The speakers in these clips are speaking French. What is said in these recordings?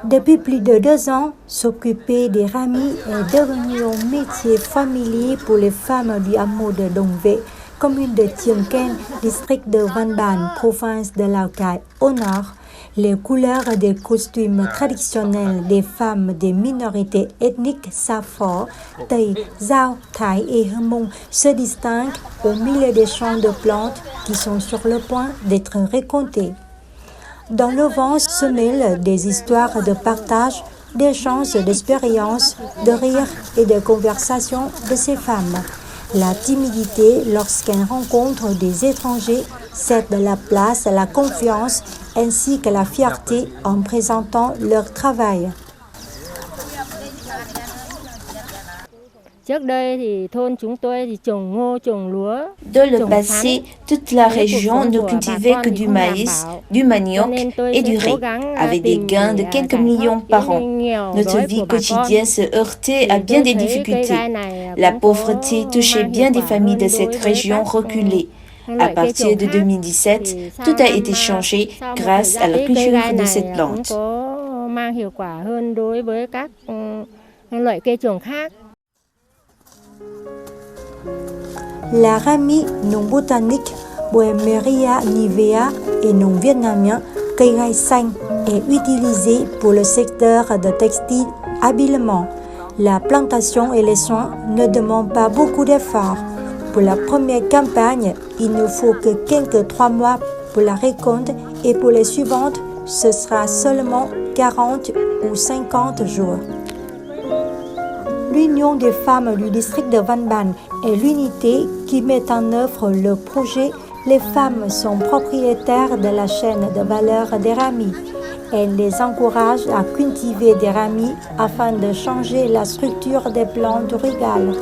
Depuis plus de 2 ans, s'occuper des ramis est devenu un métier familier pour les femmes du hameau de Dongve, commune de Chiang Ken, district de Van Ban, province de Lào Cai, au nord. Les couleurs des costumes traditionnels des femmes des minorités ethniques Safo, Tây, Dao, Thái et Hmong se distinguent au milieu des champs de plantes qui sont sur le point d'être récoltés. Dans le vent se mêlent des histoires de partage, d'échanges d'expériences, de rires et de conversations de ces femmes. La timidité lorsqu'elles rencontrent des étrangers cède la place à la confiance ainsi que la fierté en présentant leur travail. Dans le passé, toute la région ne cultivait que du maïs, du manioc et du riz, avec des gains de quelques millions par an. Notre vie quotidienne se heurtait à bien des difficultés. La pauvreté touchait bien des familles de cette région reculée. À partir de 2017, tout a été changé grâce à la culture de cette plante. La ramie non botanique Boehmeria nivea et non vietnamien cây gai xanh est utilisée pour le secteur de textile habillement. La plantation et les soins ne demandent pas beaucoup d'efforts. Pour la première campagne, il ne faut que quelques 3 mois pour la récolte et pour les suivantes, ce sera seulement 40 ou 50 jours. L'Union des femmes du district de Van Ban est l'unité qui met en œuvre le projet. Les femmes sont propriétaires de la chaîne de valeur des ramis. Elle les encourage à cultiver des ramis afin de changer la structure des plantes rurales.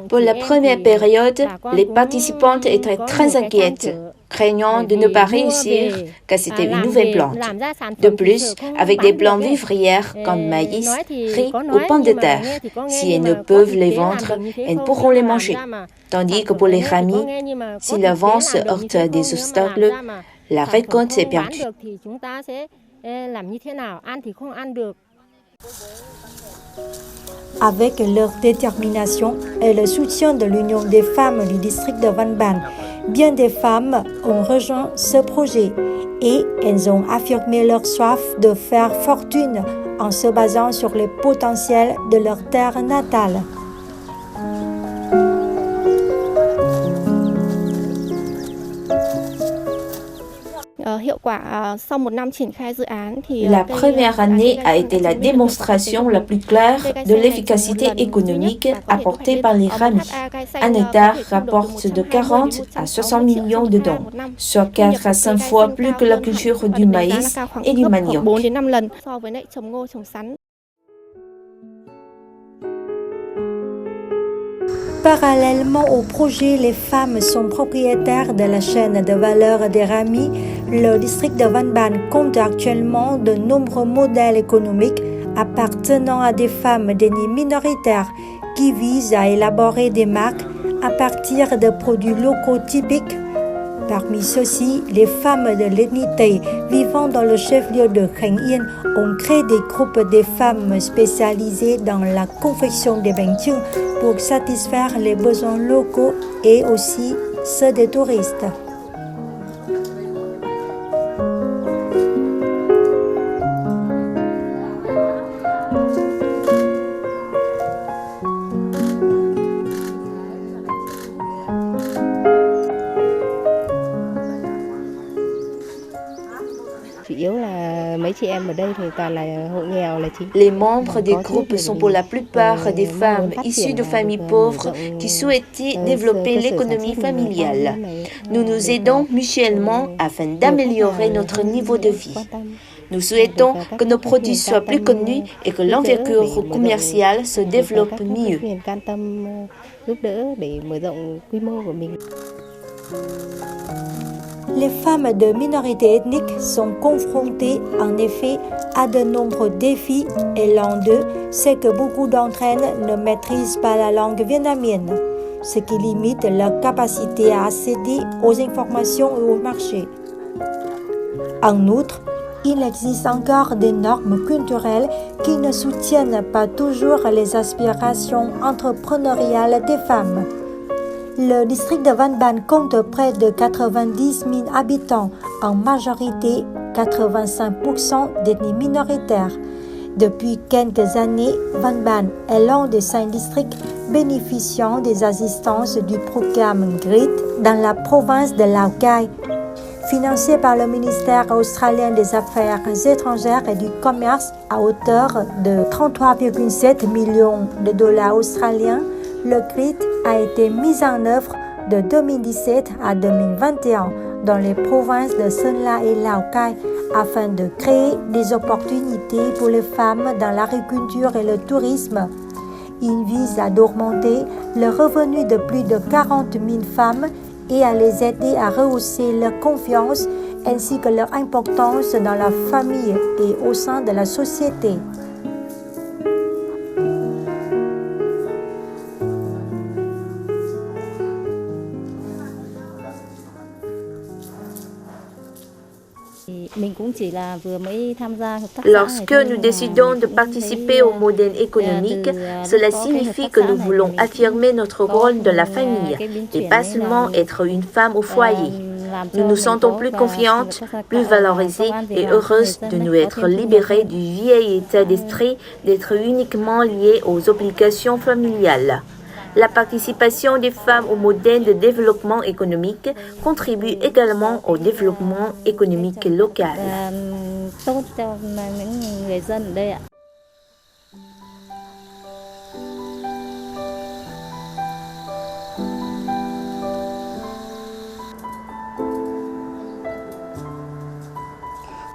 Pour la première période, les participantes étaient très inquiètes, craignant de ne pas réussir car c'était une nouvelle plante. De plus, avec des plantes vivrières comme maïs, riz ou pommes de terre, si elles ne peuvent les vendre, elles pourront les manger. Tandis que pour les ramis, si le vent se heurte à des obstacles, la récolte est perdue. Avec leur détermination et le soutien de l'Union des femmes du district de Van Ban, bien des femmes ont rejoint ce projet et elles ont affirmé leur soif de faire fortune en se basant sur les potentiels de leur terre natale. La première année a été la démonstration la plus claire de l'efficacité économique apportée par les ramis. Un hectare rapporte de 40 à 60 millions de dons, soit 4 à 5 fois plus que la culture du maïs et du manioc. Parallèlement au projet, les femmes sont propriétaires de la chaîne de valeur des ramis. Le district de Van Ban compte actuellement de nombreux modèles économiques appartenant à des femmes d'ethnie minoritaire qui visent à élaborer des marques à partir de produits locaux typiques. Parmi ceux-ci, les femmes de l'ethnie Tây vivant dans le chef-lieu de Khánh Yên ont créé des groupes de femmes spécialisées dans la confection des bánh chưng pour satisfaire les besoins locaux et aussi ceux des touristes. Les membres des groupes sont pour la plupart des femmes issues de familles pauvres qui souhaitaient développer l'économie familiale. Nous nous aidons mutuellement afin d'améliorer notre niveau de vie. Nous souhaitons que nos produits soient plus connus et que l'envergure commerciale se développe mieux. Les femmes de minorités ethniques sont confrontées en effet à de nombreux défis et l'un d'eux, c'est que beaucoup d'entre elles ne maîtrisent pas la langue vietnamienne, ce qui limite leur capacité à accéder aux informations et au marché. En outre, il existe encore des normes culturelles qui ne soutiennent pas toujours les aspirations entrepreneuriales des femmes. Le district de Van Ban compte près de 90 000 habitants, en majorité 85% d'ethnie minoritaire. Depuis quelques années, Van Ban est l'un des 5 districts bénéficiant des assistances du programme GRIT dans la province de Lào Cai. Financé par le ministère australien des Affaires étrangères et du Commerce à hauteur de 33,7 millions de dollars australiens, le GRIT a été mis en œuvre de 2017 à 2021 dans les provinces de Sơn La et Lào Cai afin de créer des opportunités pour les femmes dans l'agriculture et le tourisme. Il vise à augmenter le revenu de plus de 40 000 femmes et à les aider à rehausser leur confiance ainsi que leur importance dans la famille et au sein de la société. Lorsque nous décidons de participer au modèle économique, cela signifie que nous voulons affirmer notre rôle dans la famille et pas seulement être une femme au foyer. Nous nous sentons plus confiantes, plus valorisées et heureuses de nous être libérées du vieil état d'esprit d'être uniquement liées aux obligations familiales. La participation des femmes au modèle de développement économique contribue également au développement économique local.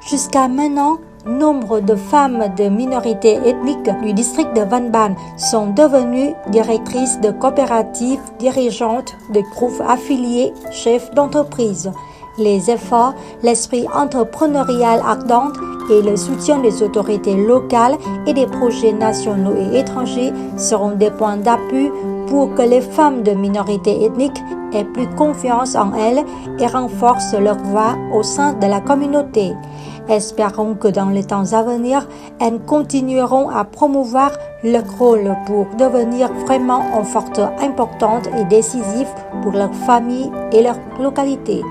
Jusqu'à maintenant, nombre de femmes de minorités ethniques du district de Van Ban sont devenues directrices de coopératives, dirigeantes de groupes affiliés, chefs d'entreprise. Les efforts, l'esprit entrepreneurial ardent et le soutien des autorités locales et des projets nationaux et étrangers seront des points d'appui pour que les femmes de minorités ethniques aient plus confiance en elles et renforcent leur voix au sein de la communauté. Espérons que dans les temps à venir, elles continueront à promouvoir leur rôle pour devenir vraiment un facteur important et décisif pour leur famille et leur localité.